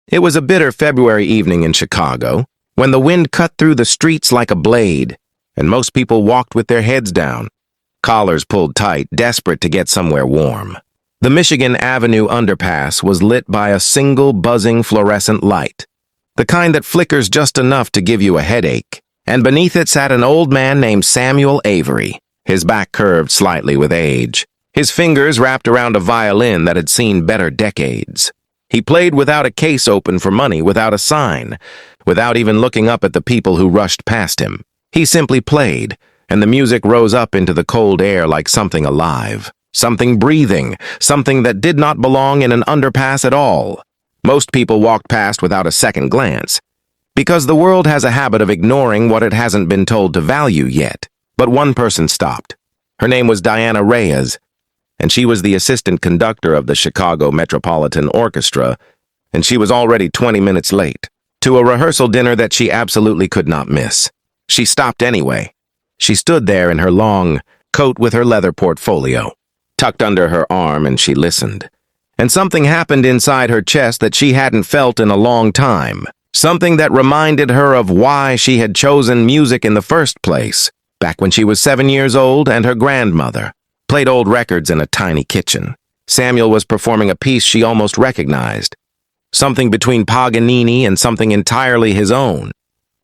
It was a bitter February evening in Chicago, when the wind cut through the streets like a blade, and most people walked with their heads down, collars pulled tight, desperate to get somewhere warm. The Michigan Avenue underpass was lit by a single buzzing fluorescent light, the kind that flickers just enough to give you a headache, and beneath it sat an old man named Samuel Avery, his back curved slightly with age, his fingers wrapped around a violin that had seen better decades. He played without a case open for money, without a sign, without even looking up at the people who rushed past him. He simply played, and the music rose up into the cold air like something alive, something breathing, something that did not belong in an underpass at all. Most people walked past without a second glance, because the world has a habit of ignoring what it hasn't been told to value yet. But one person stopped. Her name was Diana Reyes, and she was the assistant conductor of the Chicago Metropolitan Orchestra, and she was already 20 minutes late to a rehearsal dinner that she absolutely could not miss. She stopped anyway. She stood there in her long coat with her leather portfolio tucked under her arm, and she listened. And something happened inside her chest that she hadn't felt in a long time, something that reminded her of why she had chosen music in the first place, back when she was 7 years old and her grandmother played old records in a tiny kitchen. Samuel was performing a piece she almost recognized, something between Paganini and something entirely his own.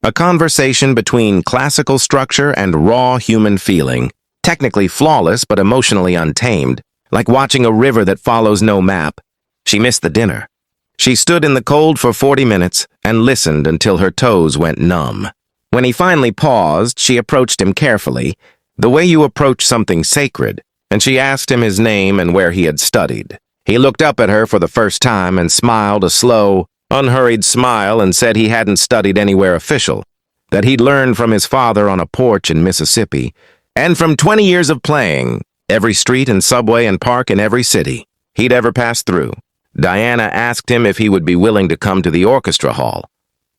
A conversation between classical structure and raw human feeling, technically flawless but emotionally untamed, like watching a river that follows no map. She missed the dinner. She stood in the cold for 40 minutes and listened until her toes went numb. When he finally paused, she approached him carefully, the way you approach something sacred, and she asked him his name and where he had studied. He looked up at her for the first time and smiled a slow, unhurried smile and said he hadn't studied anywhere official, that he'd learned from his father on a porch in Mississippi, and from 20 years of playing every street and subway and park in every city he'd ever passed through. Diana asked him if he would be willing to come to the orchestra hall,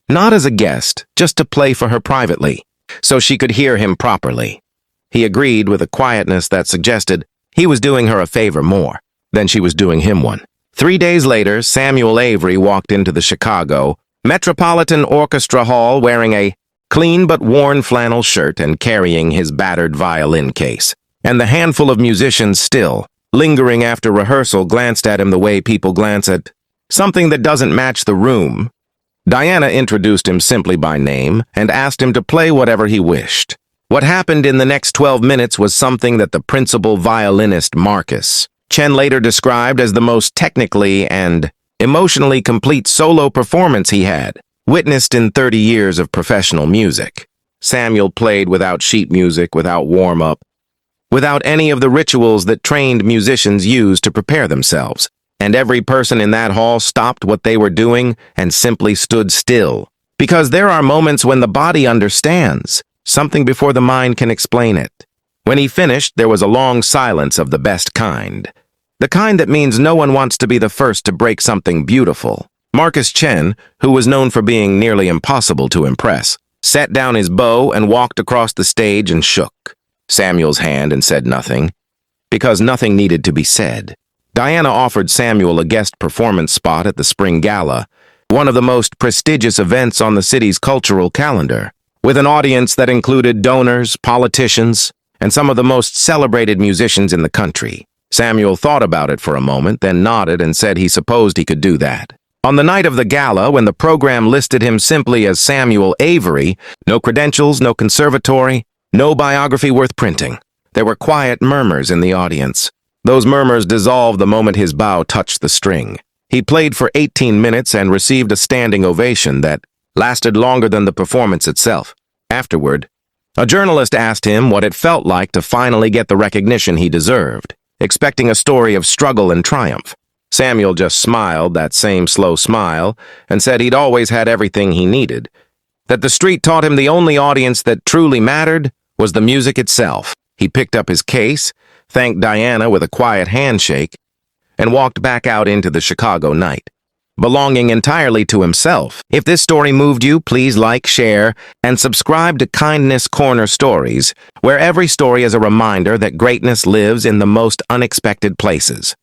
not as a guest, just to play for her privately, so she could hear him properly. He agreed with a quietness that suggested he was doing her a favor more than she was doing him one. 3 days later, Samuel Avery walked into the Chicago Metropolitan Orchestra Hall wearing a clean but worn flannel shirt and carrying his battered violin case. And the handful of musicians still, lingering after rehearsal, glanced at him the way people glance at something that doesn't match the room. Diana introduced him simply by name and asked him to play whatever he wished. What happened in the next 12 minutes was something that the principal violinist, Marcus Chen, later described as the most technically and emotionally complete solo performance he had witnessed in 30 years of professional music. Samuel played without sheet music, without warm-up, without any of the rituals that trained musicians use to prepare themselves, and every person in that hall stopped what they were doing and simply stood still, because there are moments when the body understands something before the mind can explain it. When he finished, there was a long silence of the best kind. The kind that means no one wants to be the first to break something beautiful. Marcus Chen, who was known for being nearly impossible to impress, set down his bow and walked across the stage and shook Samuel's hand and said nothing, because nothing needed to be said. Diana offered Samuel a guest performance spot at the Spring Gala, one of the most prestigious events on the city's cultural calendar, with an audience that included donors, politicians, and some of the most celebrated musicians in the country. Samuel thought about it for a moment, then nodded and said he supposed he could do that. On the night of the gala, when the program listed him simply as Samuel Avery, no credentials, no conservatory, no biography worth printing, there were quiet murmurs in the audience. Those murmurs dissolved the moment his bow touched the string. He played for 18 minutes and received a standing ovation that lasted longer than the performance itself. Afterward, a journalist asked him what it felt like to finally get the recognition he deserved, expecting a story of struggle and triumph. Samuel just smiled that same slow smile and said he'd always had everything he needed, that the street taught him the only audience that truly mattered was the music itself. He picked up his case, thanked Diana with a quiet handshake, and walked back out into the Chicago night, belonging entirely to himself. If this story moved you, please like, share, and subscribe to Kindness Corner Stories, where every story is a reminder that greatness lives in the most unexpected places.